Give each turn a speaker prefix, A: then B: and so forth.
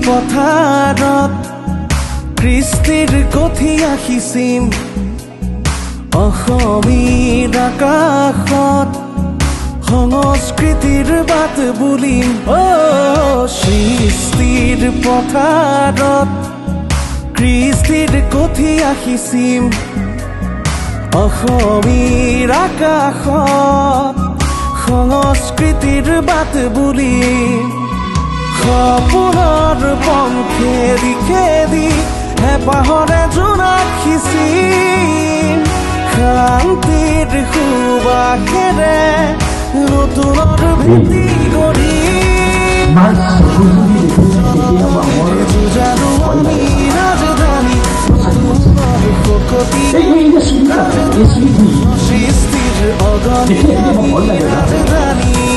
A: পথাৰত কৃষ্টিৰ কঠীয়া সিঁচিম অসমীৰ আকাশত সংস্কৃতিৰ বাট বুলিম সৃষ্টিৰ পথাৰত কৃষ্টিৰ কঠীয়া সিঁচিম অসমীৰ আকাশত সংস্কৃতিৰ বাট বুলিম সপোনৰ পংখেদি খেদি হেঁপাহৰে জোনাক সিঁচিম শান্তিৰ সুবাসেৰে নতুনৰ ভেটি গঢ়িম যুঁজাৰু আমি ৰাজধানী সৃষ্টিৰ অগণিত ৰাজধানী